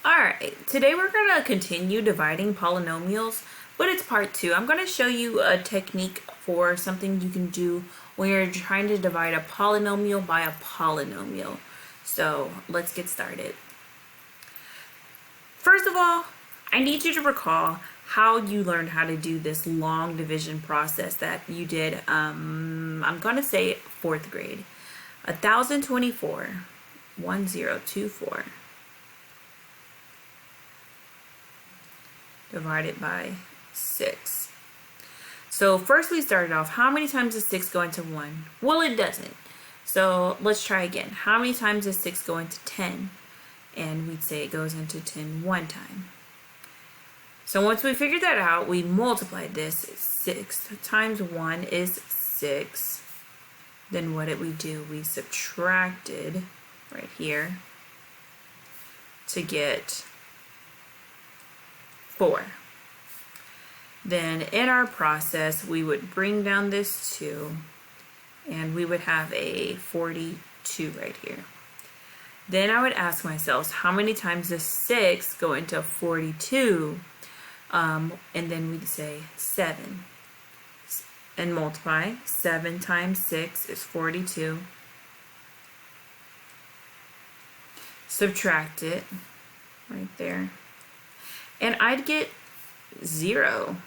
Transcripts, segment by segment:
Alright, today we're going to continue dividing polynomials, but it's part 2. I'm going to show you a technique for something you can do when you're trying to divide a polynomial by a polynomial. So let's get started. First of all, I need you to recall how you learned how to do this long division process that you did, I'm going to say 4th grade. 1024, 1024. Divided by 6. So first we started off, how many times does 6 go into 1? Well, it doesn't. So let's try again. How many times does 6 go into 10? And we'd say it goes into 10 one time. So once we figured that out, we multiplied this. 6 times 1 is 6. Then what did we do? We subtracted right here to get 4. Then in our process, we would bring down this 2, and we would have a 42 right here. Then I would ask myself, how many times does 6 go into 42? And then we'd say 7. And multiply. 7 times 6 is 42. Subtract it right there. And I'd get 0.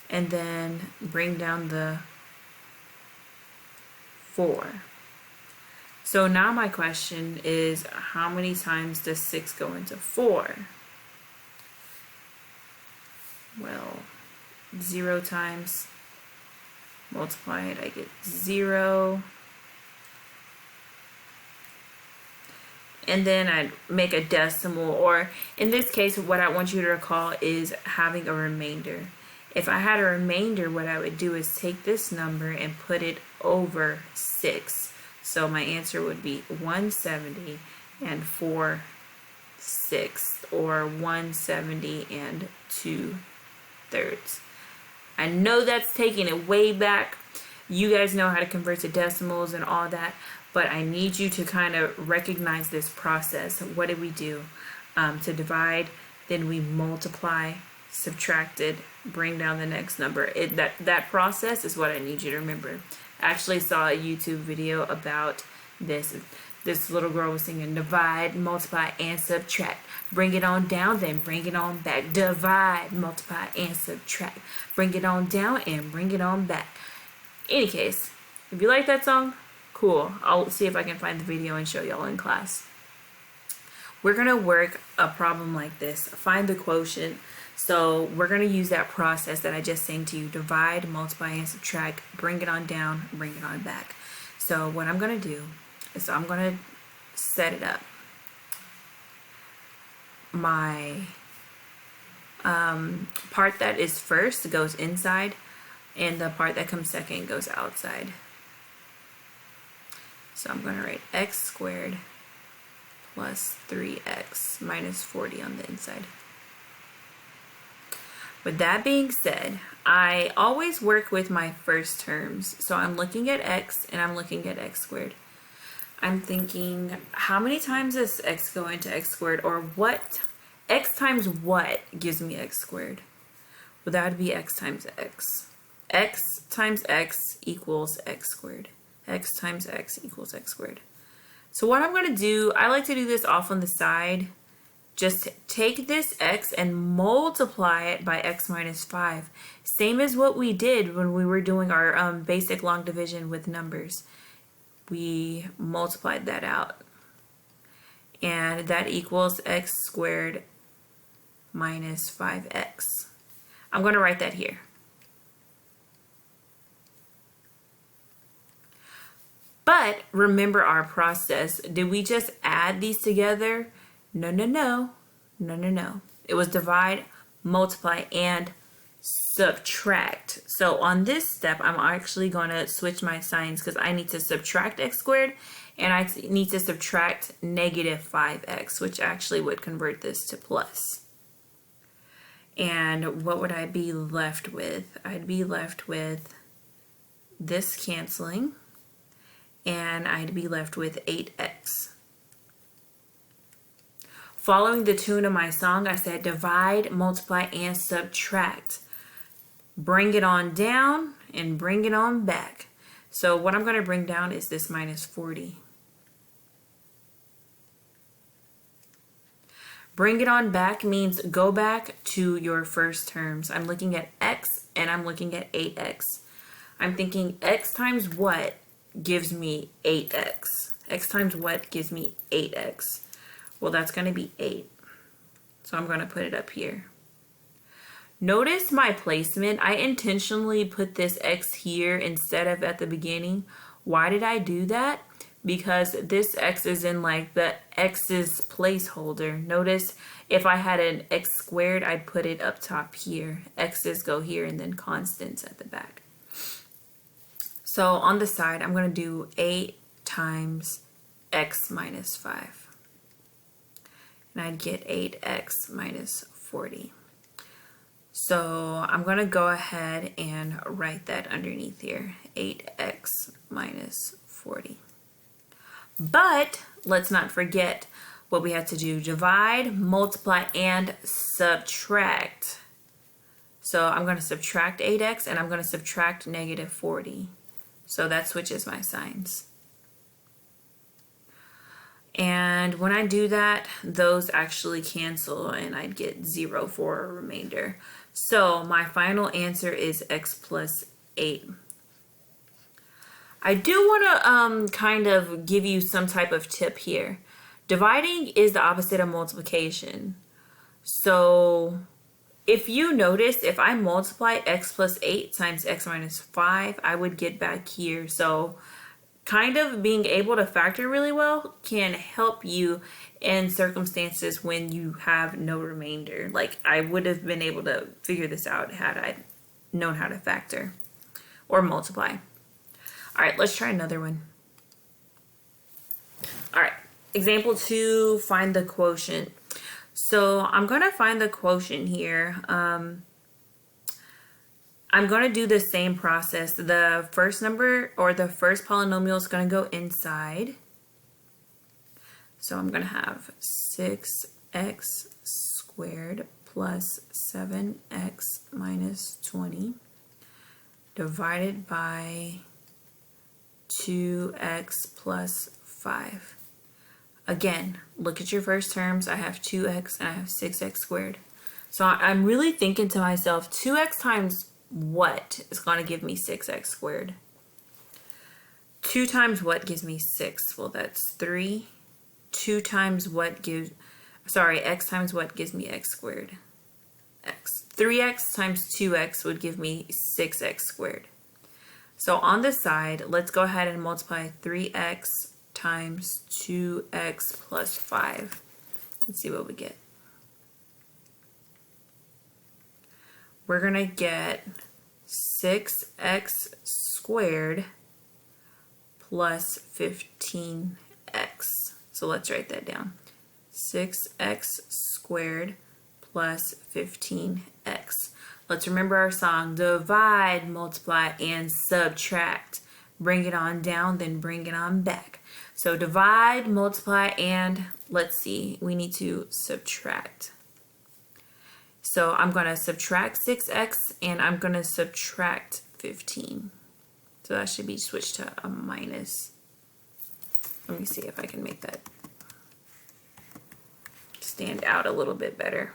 And then bring down the 4. So now my question is, how many times does 6 go into 4? Well, 0 times, multiply it, I get 0. And then I'd make a decimal, or in this case, what I want you to recall is having a remainder. If I had a remainder, what I would do is take this number and put it over 6. So my answer would be 170 and 4/6, or 170 and 2/3. I know that's taking it way back. You guys know how to convert to decimals and all that, but I need you to kind of recognize this process. What did we do? To divide, then we multiply, subtracted, bring down the next number. That process is what I need you to remember. I actually saw a YouTube video about this. This little girl was singing, divide, multiply, and subtract. Bring it on down, then bring it on back. Divide, multiply, and subtract. Bring it on down and bring it on back. Any case, if you like that song, cool. I'll see if I can find the video and show y'all in class. We're going to work a problem like this. Find the quotient. So we're going to use that process that I just sang to you. Divide, multiply, and subtract. Bring it on down, bring it on back. So what I'm going to do is I'm going to set it up. My part that is first goes inside, and the part that comes second goes outside. So I'm going to write x squared plus 3x minus 40 on the inside. With that being said, I always work with my first terms. So I'm looking at x and I'm looking at x squared. I'm thinking, how many times does x go into x squared, or what? X times what gives me x squared? Well, that would be x times x. X times x equals x squared. X times x equals x squared. So what I'm going to do, I like to do this off on the side. Just take this x and multiply it by x minus 5. Same as what we did when we were doing our basic long division with numbers. We multiplied that out. And that equals x squared minus 5x. I'm going to write that here. But remember our process. Did we just add these together? No, no, no. No, no, no. It was divide, multiply, and subtract. So on this step, I'm actually going to switch my signs because I need to subtract x squared, and I need to subtract negative 5x, which actually would convert this to plus. And what would I be left with? I'd be left with this canceling, and I'd be left with 8x. Following the tune of my song, I said divide, multiply, and subtract. Bring it on down and bring it on back. So what I'm going to bring down is this minus 40. Bring it on back means go back to your first terms. I'm looking at x and I'm looking at 8x. I'm thinking x times what gives me 8x? X times what gives me 8x? Well, that's going to be 8. So I'm going to put it up here. Notice my placement. I intentionally put this x here instead of at the beginning. Why did I do that? Because this x is in like the x's placeholder. Notice if I had an x squared, I'd put it up top here. X's go here and then constants at the back. So on the side, I'm going to do 8 times x minus 5. And I'd get 8x minus 40. So I'm going to go ahead and write that underneath here. 8x minus 40. But let's not forget what we have to do. Divide, multiply, and subtract. So I'm going to subtract 8x and I'm going to subtract negative 40. So that switches my signs. And when I do that, those actually cancel and I'd get 0 for a remainder. So my final answer is x plus 8. I do want to kind of give you some type of tip here. Dividing is the opposite of multiplication. So if you notice, if I multiply x plus 8 times x minus 5, I would get back here. So kind of being able to factor really well can help you in circumstances when you have no remainder. Like I would have been able to figure this out had I known how to factor or multiply. All right, let's try another one. All right, example 2, find the quotient. So I'm going to find the quotient here. I'm going to do the same process. The first number or the first polynomial is going to go inside. So I'm going to have 6x squared plus 7x minus 20 divided by 2x plus 5. Again, look at your first terms. I have 2x and I have 6x squared. So I'm really thinking to myself, 2x times what is going to give me 6x squared? 2 times what gives me 6? Well, that's 3. 2 times what gives, x times what gives me x squared? X. 3x times 2x would give me 6x squared. So on the side, let's go ahead and multiply 3x times 2x plus 5. Let's see what we get. We're going to get 6x squared plus 15x. So let's write that down. 6x squared plus 15x. Let's remember our song, divide, multiply, and subtract. Bring it on down, then bring it on back. So divide, multiply, and let's see, we need to subtract. So I'm going to subtract 6x and I'm going to subtract 15. So that should be switched to a minus. Let me see if I can make that stand out a little bit better.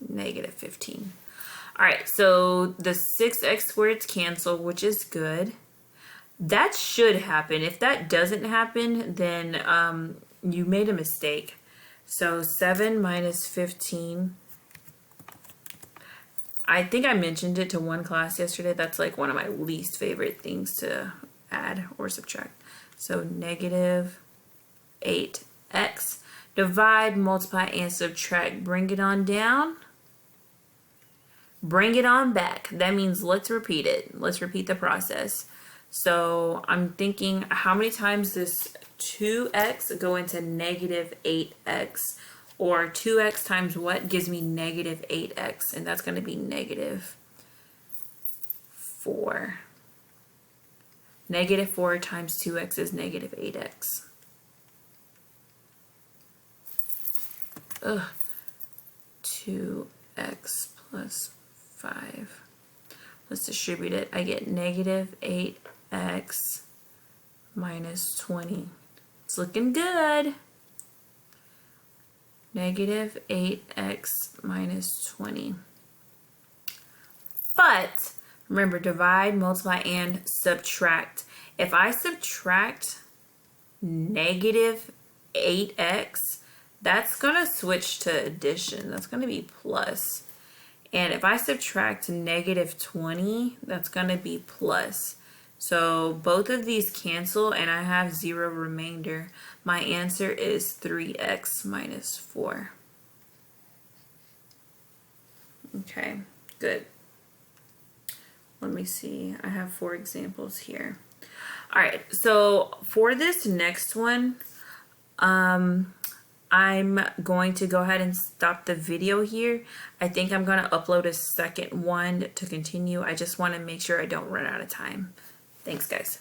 Negative 15. All right, so the 6x squareds cancel, which is good. That should happen. If that doesn't happen, then you made a mistake. So 7 minus 15. I think I mentioned it to one class yesterday. That's like one of my least favorite things to add or subtract. So negative 8x. Divide, multiply, and subtract. Bring it on down. Bring it on back. That means let's repeat it. Let's repeat the process. So I'm thinking, how many times does 2x go into negative 8x? Or 2x times what gives me negative 8x? And that's going to be negative 4. Negative 4 times 2x is negative 8x. Ugh. 2x plus 5. Let's distribute it. I get negative 8x minus 20. It's looking good. Negative 8x minus 20. But remember, divide, multiply, and subtract. If I subtract negative 8x, that's going to switch to addition. That's going to be plus. And if I subtract negative 20, that's going to be plus. So both of these cancel and I have 0 remainder. My answer is 3x minus 4. Okay, good. Let me see. I have 4 examples here. All right, so for this next one, I'm going to go ahead and stop the video here. I think I'm going to upload a second one to continue. I just want to make sure I don't run out of time. Thanks, guys.